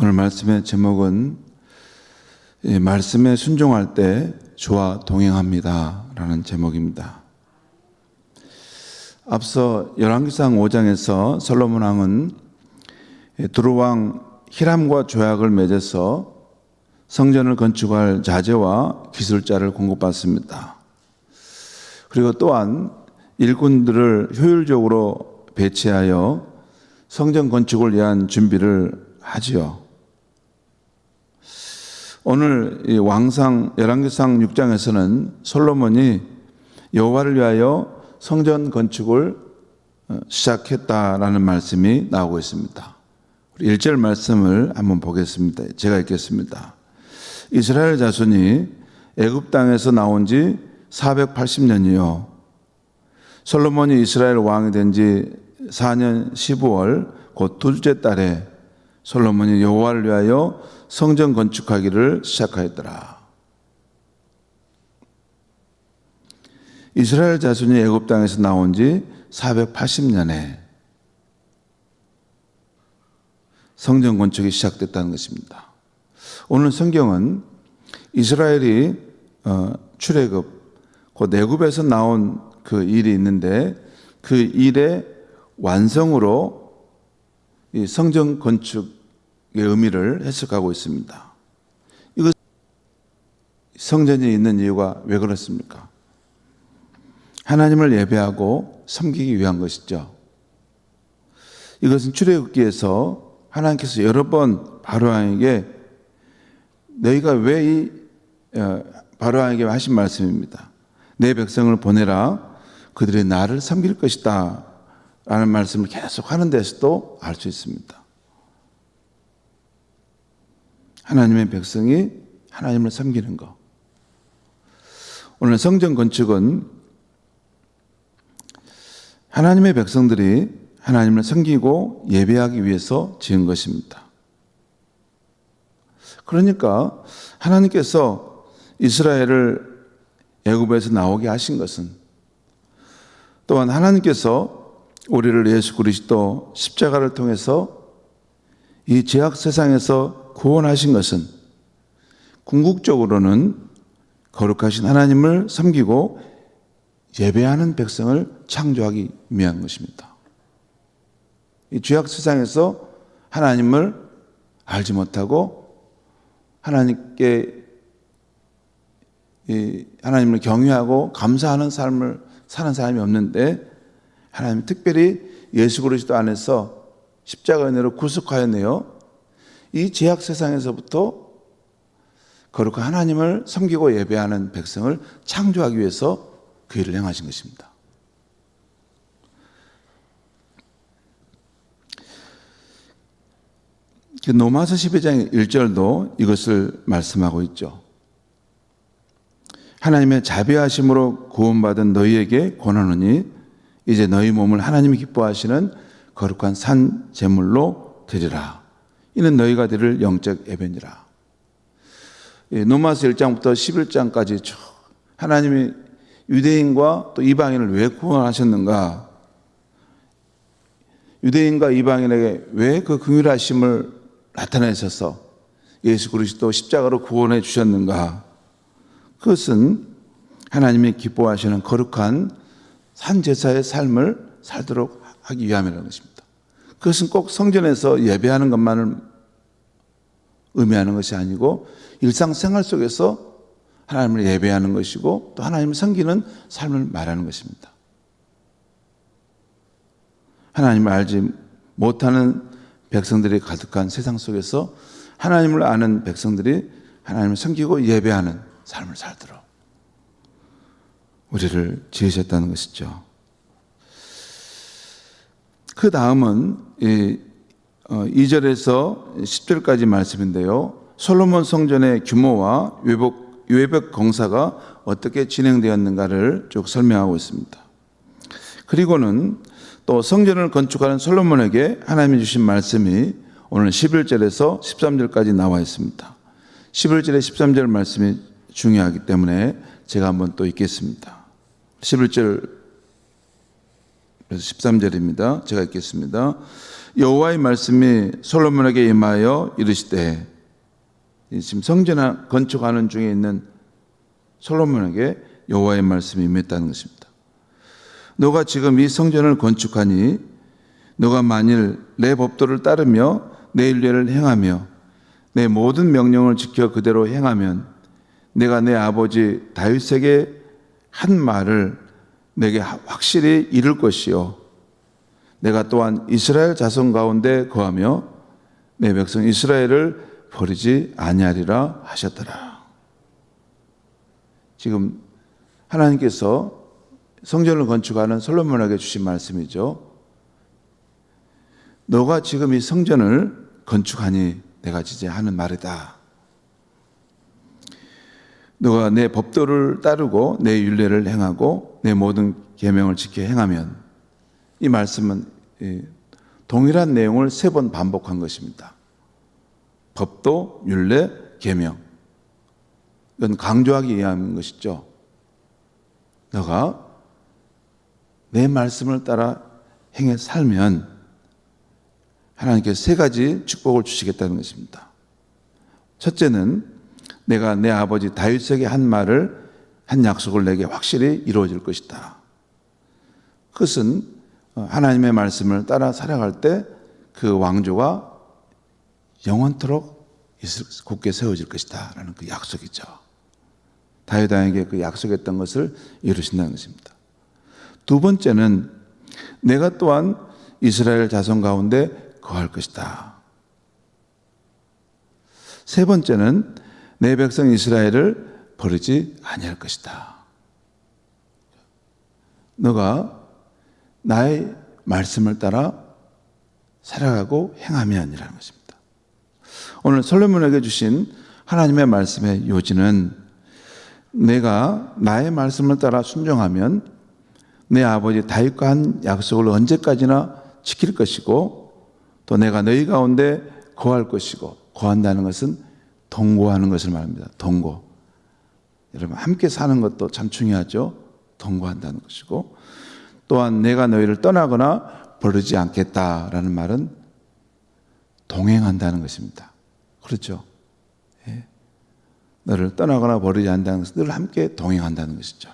오늘 말씀의 제목은 말씀에 순종할 때 주와 동행합니다 라는 제목입니다. 앞서 열왕기상 5장에서 솔로몬 왕은 두루왕 히람과 조약을 맺어서 성전을 건축할 자재와 기술자를 공급받습니다. 그리고 또한 일꾼들을 효율적으로 배치하여 성전 건축을 위한 준비를 하지요. 오늘 이 열왕기상 6장에서는 솔로몬이 여호와를 위하여 성전 건축을 시작했다라는 말씀이 나오고 있습니다. 1절 말씀을 한번 보겠습니다. 제가 읽겠습니다. 이스라엘 자손이 애굽 땅에서 나온 지 480년이요 솔로몬이 이스라엘 왕이 된 지 4년 15월 곧 둘째 달에 솔로몬이 여호와를 위하여 성전 건축하기를 시작하였더라. 이스라엘 자손이 애굽 땅에서 나온 지 480년에 성전 건축이 시작됐다는 것입니다. 오늘 성경은 이스라엘이 출애굽, 곧 애굽에서 나온 그 일이 있는데 그 일의 완성으로 이 성전 건축의 의미를 해석하고 있습니다. 이것 성전이 있는 이유가 왜 그렇습니까? 하나님을 예배하고 섬기기 위한 것이죠. 이것은 출애굽기에서 하나님께서 여러 번 바로왕에게 너희가 왜 이 바로왕에게 하신 말씀입니다. 내 백성을 보내라 그들이 나를 섬길 것이다 라는 말씀을 계속 하는 데서도 알 수 있습니다. 하나님의 백성이 하나님을 섬기는 것. 오늘 성전 건축은 하나님의 백성들이 하나님을 섬기고 예배하기 위해서 지은 것입니다. 그러니까 하나님께서 이스라엘을 애굽에서 나오게 하신 것은 또한 하나님께서 우리를 예수 그리스도 십자가를 통해서 이 죄악 세상에서 구원하신 것은 궁극적으로는 거룩하신 하나님을 섬기고 예배하는 백성을 창조하기 위한 것입니다. 이 죄악 세상에서 하나님을 알지 못하고 하나님을 경외하고 감사하는 삶을 사는 사람이 없는데 하나님이 특별히 예수 그리스도 안에서 십자가 은혜로 구속하였네요. 이 죄악 세상에서부터 거룩한 하나님을 섬기고 예배하는 백성을 창조하기 위해서 그 일을 행하신 것입니다. 로마서 12장 1절도 이것을 말씀하고 있죠. 하나님의 자비하심으로 구원받은 너희에게 권하노니 이제 너희 몸을 하나님이 기뻐하시는 거룩한 산 제물로 드리라. 이는 너희가 드릴 영적 예배니라. 로마서 1장부터 11장까지 쭉 하나님이 유대인과 또 이방인을 왜 구원하셨는가? 유대인과 이방인에게 왜 그 긍휼하심을 나타내셔서 예수 그리스도 십자가로 구원해 주셨는가? 그것은 하나님이 기뻐하시는 거룩한 산제사의 삶을 살도록 하기 위함이라는 것입니다. 그것은 꼭 성전에서 예배하는 것만을 의미하는 것이 아니고 일상생활 속에서 하나님을 예배하는 것이고 또 하나님을 섬기는 삶을 말하는 것입니다. 하나님을 알지 못하는 백성들이 가득한 세상 속에서 하나님을 아는 백성들이 하나님을 섬기고 예배하는 삶을 살도록 우리를 지으셨다는 것이죠. 그 다음은 2절에서 10절까지 말씀인데요. 솔로몬 성전의 규모와 외벽 공사가 어떻게 진행되었는가를 쭉 설명하고 있습니다. 그리고는 또 성전을 건축하는 솔로몬에게 하나님이 주신 말씀이 오늘 11절에서 13절까지 나와 있습니다. 11절에 13절 말씀이 중요하기 때문에 제가 한번 또 읽겠습니다. 11절 13절입니다. 제가 읽겠습니다. 여호와의 말씀이 솔로몬에게 임하여 이르시되, 지금 성전 건축하는 중에 있는 솔로몬에게 여호와의 말씀이 임했다는 것입니다. 너가 지금 이 성전을 건축하니 너가 만일 내 법도를 따르며 내 율례를 행하며 내 모든 명령을 지켜 그대로 행하면 내가 내 아버지 다윗에게 한 말을 내게 확실히 이룰 것이요 내가 또한 이스라엘 자손 가운데 거하며 내 백성 이스라엘을 버리지 아니하리라 하셨더라. 지금 하나님께서 성전을 건축하는 솔로몬에게 주신 말씀이죠. 너가 지금 이 성전을 건축하니 내가 이제 하는 말이다. 너가 내 법도를 따르고 내 율례를 행하고 내 모든 계명을 지켜 행하면, 이 말씀은 동일한 내용을 3번 반복한 것입니다. 법도, 율례, 계명. 이건 강조하기 위한 것이죠. 너가 내 말씀을 따라 행해 살면 하나님께서 3가지 축복을 주시겠다는 것입니다. 첫째는 내가 내 아버지 다윗에게 한 말을, 한 약속을 내게 확실히 이루어질 것이다. 그것은 하나님의 말씀을 따라 살아갈 때 그 왕조가 영원토록 굳게 세워질 것이다 라는 그 약속이죠. 다윗 왕에게 그 약속했던 것을 이루신다는 것입니다. 두 번째는 내가 또한 이스라엘 자손 가운데 거할 것이다. 세 번째는 내 백성 이스라엘을 버리지 아니할 것이다. 너가 나의 말씀을 따라 살아가고 행하면이라는 것입니다. 오늘 솔로몬에게 주신 하나님의 말씀의 요지는 내가 나의 말씀을 따라 순종하면 내 아버지 다윗과 한 약속을 언제까지나 지킬 것이고, 또 내가 너희 가운데 거할 것이고, 거한다는 것은 동거하는 것을 말합니다. 동거. 여러분, 함께 사는 것도 참 중요하죠. 동거한다는 것이고, 또한 내가 너희를 떠나거나 버리지 않겠다라는 말은 동행한다는 것입니다. 그렇죠? 예. 너를 떠나거나 버리지 않는다는 것은 늘 함께 동행한다는 것이죠.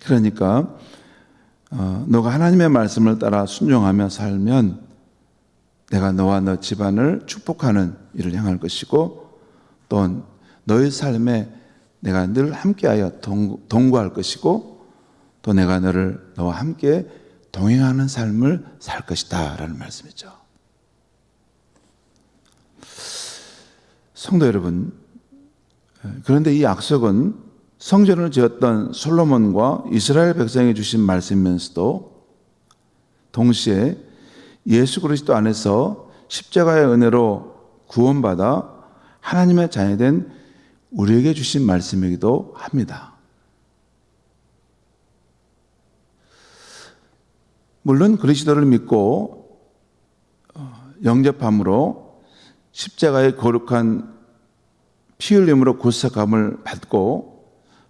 그러니까 너가 하나님의 말씀을 따라 순종하며 살면 내가 너와 너 집안을 축복하는 일을 행할 것이고, 또 너의 삶에 내가 늘 함께하여 동거할 것이고, 또 내가 너와 함께 동행하는 삶을 살 것이다 라는 말씀이죠. 성도 여러분, 그런데 이 약속은 성전을 지었던 솔로몬과 이스라엘 백성에 주신 말씀이면서도 동시에 예수 그리스도 안에서 십자가의 은혜로 구원받아 하나님의 자녀된 우리에게 주신 말씀이기도 합니다. 물론 그리스도를 믿고 영접함으로 십자가의 거룩한 피 흘림으로 구속함을 받고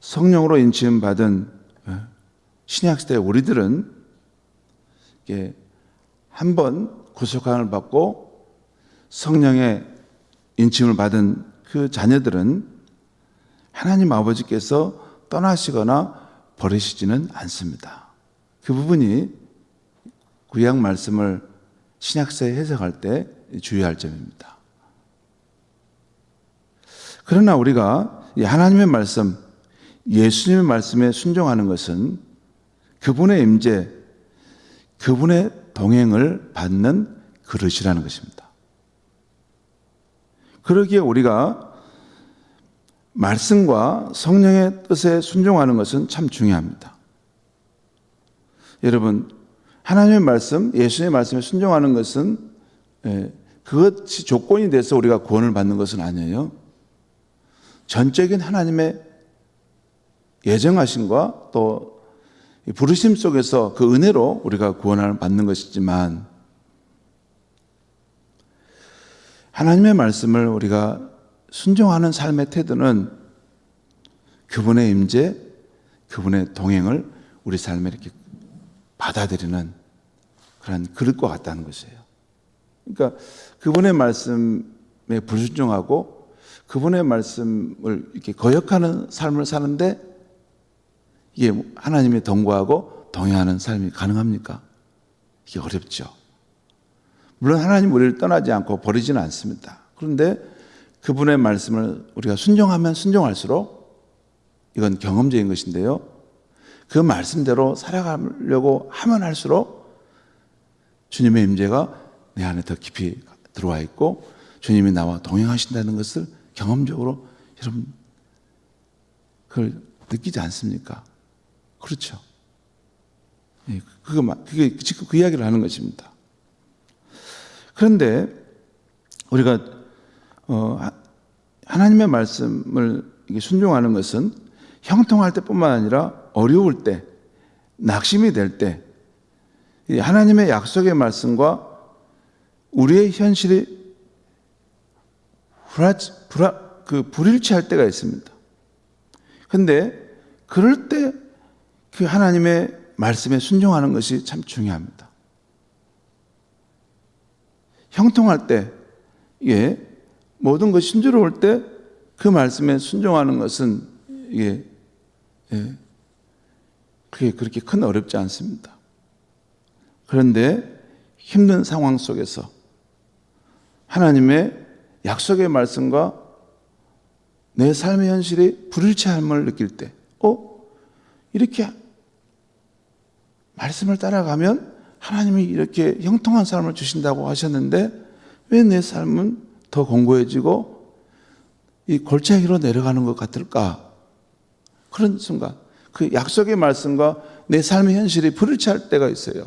성령으로 인치임 받은 신약시대 우리들은 한 번 구속함을 받고 성령의 인침을 받은 그 자녀들은 하나님 아버지께서 떠나시거나 버리시지는 않습니다. 그 부분이 구약 말씀을 신약시대에 해석할 때 주의할 점입니다. 그러나 우리가 하나님의 말씀, 예수님의 말씀에 순종하는 것은 그분의 임재, 그분의 동행을 받는 그릇이라는 것입니다. 그러기에 우리가 말씀과 성령의 뜻에 순종하는 것은 참 중요합니다. 여러분, 하나님의 말씀, 예수의 말씀에 순종하는 것은 그것이 조건이 돼서 우리가 구원을 받는 것은 아니에요. 전적인 하나님의 예정하심과 또 부르심 속에서 그 은혜로 우리가 구원을 받는 것이지만, 하나님의 말씀을 우리가 순종하는 삶의 태도는 그분의 임재, 그분의 동행을 우리 삶에 이렇게 받아들이는 그런 그릇과 같다는 것이에요. 그러니까 그분의 말씀에 불순종하고 그분의 말씀을 이렇게 거역하는 삶을 사는데 이게 하나님의 동거하고 동행하는 삶이 가능합니까? 이게 어렵죠. 물론 하나님 우리를 떠나지 않고 버리지는 않습니다. 그런데 그분의 말씀을 우리가 순종하면 순종할수록 이건 경험적인 것인데요. 그 말씀대로 살아가려고 하면 할수록 주님의 임재가 내 안에 더 깊이 들어와 있고 주님이 나와 동행하신다는 것을 경험적으로 여러분 그걸 느끼지 않습니까? 그렇죠. 그게 지금 그 이야기를 하는 것입니다. 그런데 우리가 하나님의 말씀을 순종하는 것은 형통할 때뿐만 아니라 어려울 때, 낙심이 될 때, 하나님의 약속의 말씀과 우리의 현실이 불일치할 때가 있습니다. 그런데 그럴 때 그 하나님의 말씀에 순종하는 것이 참 중요합니다. 형통할 때, 모든 것이 순조로울 때 그 말씀에 순종하는 것은 그게 그렇게 큰 어렵지 않습니다. 그런데 힘든 상황 속에서 하나님의 약속의 말씀과 내 삶의 현실이 불일치함을 느낄 때, 이렇게 말씀을 따라가면 하나님이 이렇게 형통한 삶을 주신다고 하셨는데 왜 내 삶은 더 공고해지고 이 골짜기로 내려가는 것 같을까? 그런 순간, 그 약속의 말씀과 내 삶의 현실이 불일치할 때가 있어요.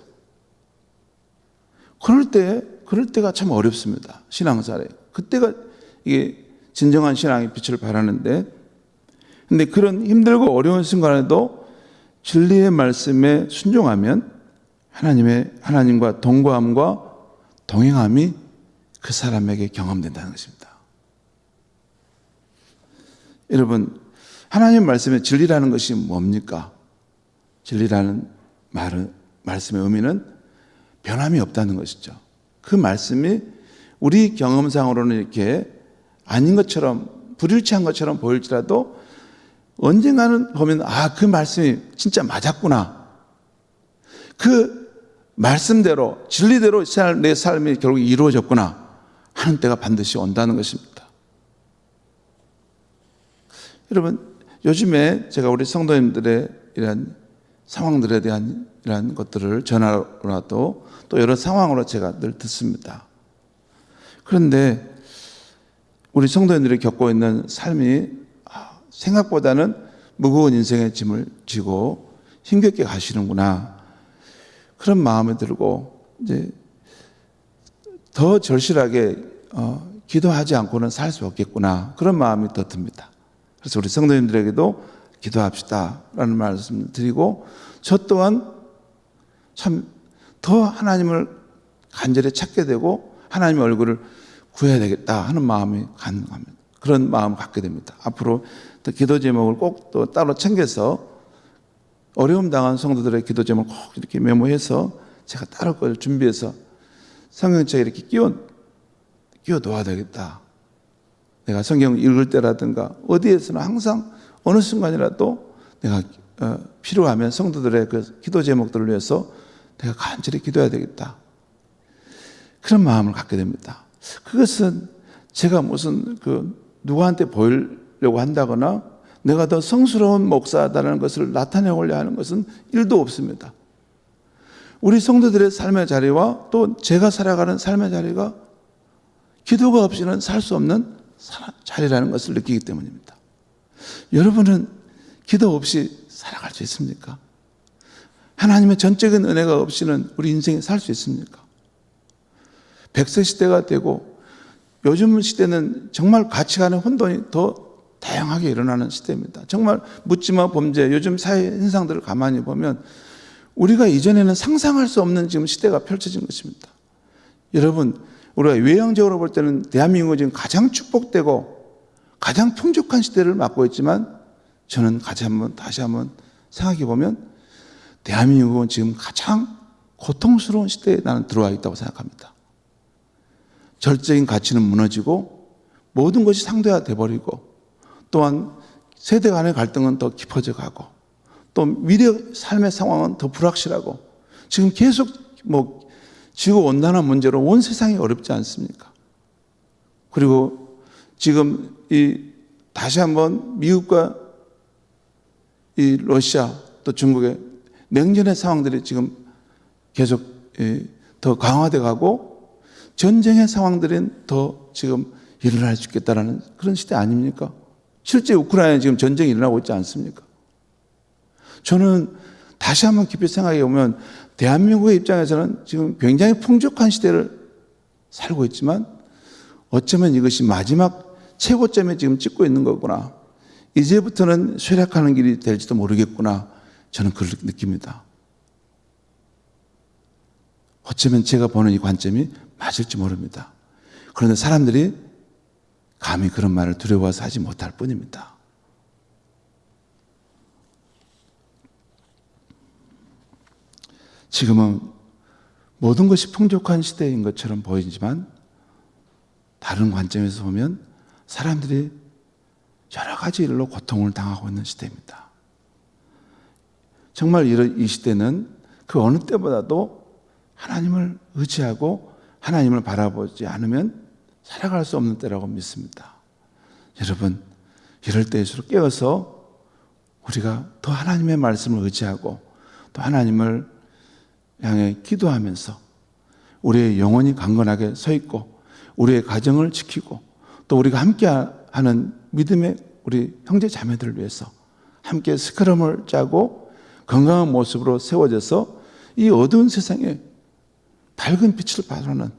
그럴 때가 참 어렵습니다. 신앙생활에. 그때가 이게 진정한 신앙의 빛을 발하는데, 근데 그런 힘들고 어려운 순간에도 진리의 말씀에 순종하면 하나님과 동거함과 동행함이 그 사람에게 경험된다는 것입니다. 여러분, 하나님 말씀의 진리라는 것이 뭡니까? 진리라는 말씀의 의미는 변함이 없다는 것이죠. 그 말씀이 우리 경험상으로는 이렇게 아닌 것처럼, 불일치한 것처럼 보일지라도 언젠가는 보면 그 말씀이 진짜 맞았구나. 그 말씀대로, 진리대로 내 삶이 결국 이루어졌구나 하는 때가 반드시 온다는 것입니다. 여러분, 요즘에 제가 우리 성도님들의 이런 상황들에 대한 이런 것들을 전화로라도 또 여러 상황으로 제가 늘 듣습니다. 그런데 우리 성도님들이 겪고 있는 삶이 생각보다는 무거운 인생의 짐을 지고 힘겹게 가시는구나. 그런 마음이 들고 이제 더 절실하게 기도하지 않고는 살 수 없겠구나. 그런 마음이 더 듭니다. 그래서 우리 성도님들에게도 기도합시다라는 말씀을 드리고 저 또한 참 더 하나님을 간절히 찾게 되고 하나님의 얼굴을 구해야 되겠다 하는 마음이 가능합니다. 그런 마음을 갖게 됩니다. 앞으로 또 기도 제목을 꼭 또 따로 챙겨서 어려움 당한 성도들의 기도 제목을 꼭 이렇게 메모해서 제가 따로 그걸 준비해서 성경책에 이렇게 끼워 놓아야 되겠다. 내가 성경 읽을 때라든가 어디에서나 항상 어느 순간이라도 내가 필요하면 성도들의 그 기도 제목들을 위해서 내가 간절히 기도해야 되겠다. 그런 마음을 갖게 됩니다. 그것은 제가 무슨 누구한테 보이려고 한다거나 내가 더 성스러운 목사다라는 것을 나타내려고 하는 것은 1도 없습니다. 우리 성도들의 삶의 자리와 또 제가 살아가는 삶의 자리가 기도가 없이는 살 수 없는 자리라는 것을 느끼기 때문입니다. 여러분은 기도 없이 살아갈 수 있습니까? 하나님의 전적인 은혜가 없이는 우리 인생에 살 수 있습니까? 100세 시대가 되고 요즘 시대는 정말 가치관의 혼돈이 더 다양하게 일어나는 시대입니다. 정말 묻지마 범죄, 요즘 사회 현상들을 가만히 보면 우리가 이전에는 상상할 수 없는 지금 시대가 펼쳐진 것입니다. 여러분, 우리가 외형적으로 볼 때는 대한민국은 지금 가장 축복되고 가장 풍족한 시대를 맞고 있지만 저는 다시 한번 생각해 보면 대한민국은 지금 가장 고통스러운 시대에 나는 들어와 있다고 생각합니다. 절적인 가치는 무너지고 모든 것이 상대화돼 버리고, 또한 세대 간의 갈등은 더 깊어져 가고, 또 미래 삶의 상황은 더 불확실하고, 지금 계속 지구온난화 문제로 온 세상이 어렵지 않습니까? 그리고 지금 다시 한번 미국과 러시아 또 중국의 냉전의 상황들이 지금 계속 더 강화돼 가고, 전쟁의 상황들은 더 지금 일어날 수 있겠다라는 그런 시대 아닙니까? 실제 우크라이나에 지금 전쟁이 일어나고 있지 않습니까? 저는 다시 한번 깊이 생각해 보면 대한민국의 입장에서는 지금 굉장히 풍족한 시대를 살고 있지만, 어쩌면 이것이 마지막 최고점에 지금 찍고 있는 거구나, 이제부터는 쇠락하는 길이 될지도 모르겠구나, 저는 그걸 느낍니다. 어쩌면 제가 보는 이 관점이 맞을지 모릅니다. 그런데 사람들이 감히 그런 말을 두려워서 하지 못할 뿐입니다. 지금은 모든 것이 풍족한 시대인 것처럼 보이지만, 다른 관점에서 보면 사람들이 여러 가지 일로 고통을 당하고 있는 시대입니다. 정말 이 시대는 그 어느 때보다도 하나님을 의지하고 하나님을 바라보지 않으면 살아갈 수 없는 때라고 믿습니다. 여러분, 이럴 때일수록 깨어서 우리가 더 하나님의 말씀을 의지하고 또 하나님을 향해 기도하면서 우리의 영혼이 강건하게 서 있고, 우리의 가정을 지키고, 또 우리가 함께하는 믿음의 우리 형제 자매들을 위해서 함께 스크럼을 짜고 건강한 모습으로 세워져서 이 어두운 세상에 밝은 빛을 발하는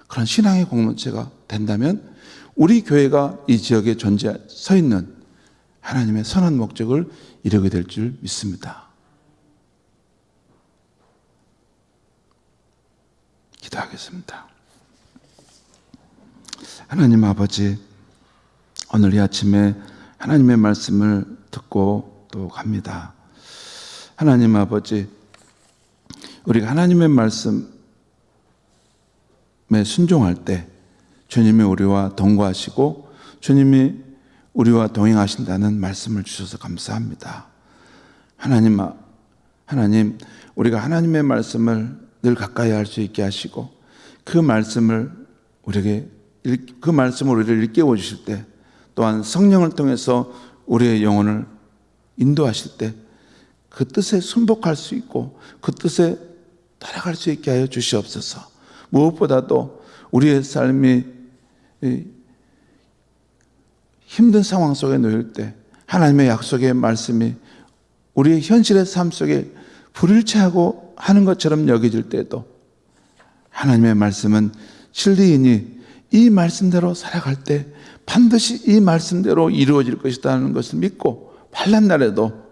그런 신앙의 공동체가 된다면, 우리 교회가 이 지역에 서 있는 하나님의 선한 목적을 이루게 될 줄 믿습니다. 기도하겠습니다. 하나님 아버지, 오늘 이 아침에 하나님의 말씀을 듣고 또 갑니다. 하나님 아버지, 우리가 하나님의 말씀에 순종할 때 주님이 우리와 동거하시고 주님이 우리와 동행하신다는 말씀을 주셔서 감사합니다. 하나님, 우리가 하나님의 말씀을 늘 가까이 할 수 있게 하시고, 그 말씀을 우리를 일깨워 주실 때, 또한 성령을 통해서 우리의 영혼을 인도하실 때 그 뜻에 순복할 수 있고 그 뜻에 따라갈 수 있게 하여 주시옵소서. 무엇보다도 우리의 삶이 힘든 상황 속에 놓일 때 하나님의 약속의 말씀이 우리의 현실의 삶 속에 불일치하고 하는 것처럼 여겨질 때도 하나님의 말씀은 진리이니 이 말씀대로 살아갈 때 반드시 이 말씀대로 이루어질 것이라는 것을 믿고 환난 날에도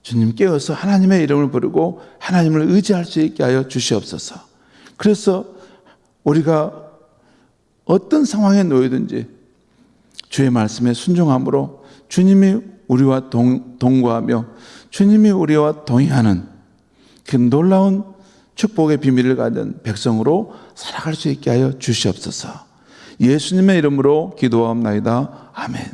주님 깨어서 하나님의 이름을 부르고 하나님을 의지할 수 있게 하여 주시옵소서. 그래서 우리가 어떤 상황에 놓이든지 주의 말씀에 순종함으로 주님이 우리와 동거하며 주님이 우리와 동행하는 그 놀라운 축복의 비밀을 가진 백성으로 살아갈 수 있게 하여 주시옵소서. 예수님의 이름으로 기도하옵나이다. 아멘.